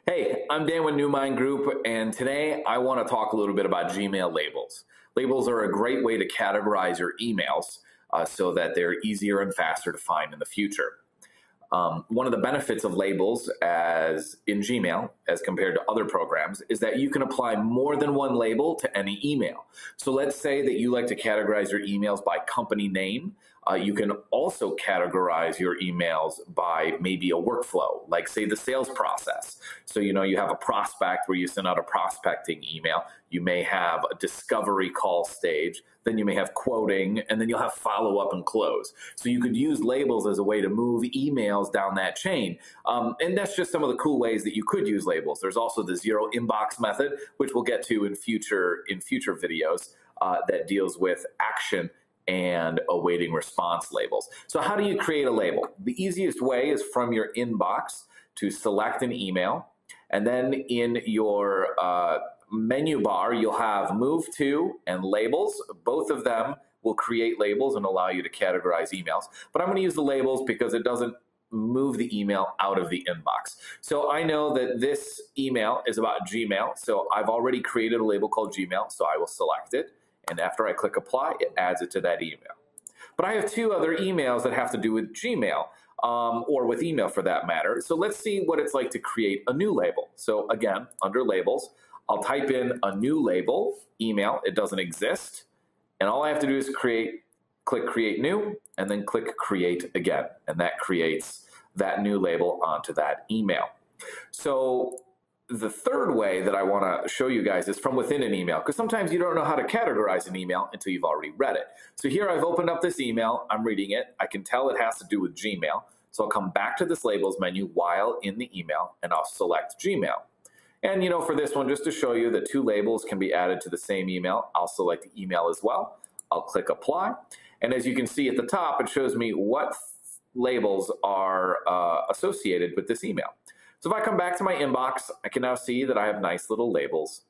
Hey, I'm Dan with New Mind Group, and today I want to talk a little bit about Gmail labels. Labels are a great way to categorize your emails so that they're easier and faster to find in the future. One of the benefits of labels as in Gmail as compared to other programs is that you can apply more than one label to any email. So let's say that you like to categorize your emails by company name. You can also categorize your emails by maybe a workflow, like say the sales process. So, you have a prospect where you send out a prospecting email. You may have a discovery call stage, then you may have quoting, and then you'll have follow up and close. So you could use labels as a way to move emails down that chain. And that's just some of the cool ways that you could use labels. There's also the zero inbox method, which we'll get to in future videos that deals with action and awaiting response labels. So how do you create a label? The easiest way is from your inbox to select an email, and then in your menu bar, you'll have Move To and Labels. Both of them will create labels and allow you to categorize emails. But I'm going to use the labels because it doesn't move the email out of the inbox. So I know that this email is about Gmail. So I've already created a label called Gmail. So I will select it. And after I click apply, it adds it to that email. But I have two other emails that have to do with Gmail, or with email for that matter. So let's see what it's like to create a new label. So again, under labels, I'll type in a new label, email. It doesn't exist. And all I have to do is click create new, and then click create again. And that creates that new label onto that email. So the third way that I want to show you guys is from within an email, because sometimes you don't know how to categorize an email until you've already read it. So here I've opened up this email, I'm reading it, I can tell it has to do with Gmail. So I'll come back to this labels menu while in the email, and I'll select Gmail. And for this one, just to show you that two labels can be added to the same email, I'll select email as well. I'll click apply. And as you can see at the top, it shows me what labels are associated with this email. So if I come back to my inbox, I can now see that I have nice little labels.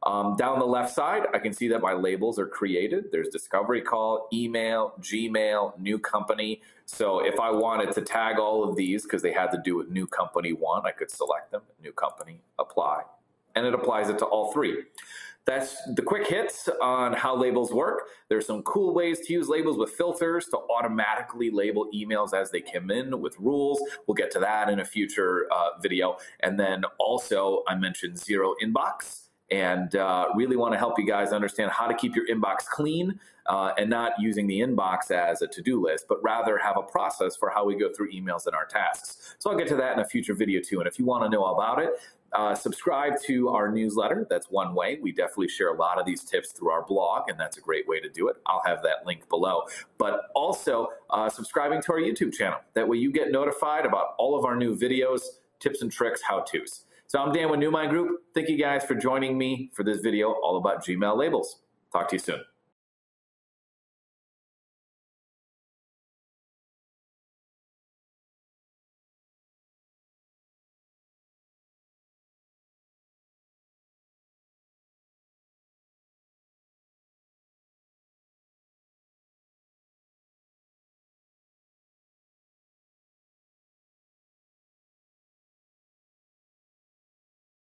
Down the left side, I can see that my labels are created. There's discovery call, email, Gmail, new company. So if I wanted to tag all of these because they had to do with new company one, I could select them, new company, apply, and it applies it to all three. That's the quick hits on how labels work. There's some cool ways to use labels with filters to automatically label emails as they come in with rules. We'll get to that in a future video. And then also I mentioned zero inbox, and really want to help you guys understand how to keep your inbox clean and not using the inbox as a to-do list, but rather have a process for how we go through emails and our tasks. So I'll get to that in a future video too. And if you want to know about it, subscribe to our newsletter. That's one way. We definitely share a lot of these tips through our blog, and that's a great way to do it. I'll have that link below. But also subscribing to our YouTube channel. That way you get notified about all of our new videos, tips and tricks, how-tos. So I'm Dan with New Mind Group. Thank you guys for joining me for this video all about Gmail labels. Talk to you soon.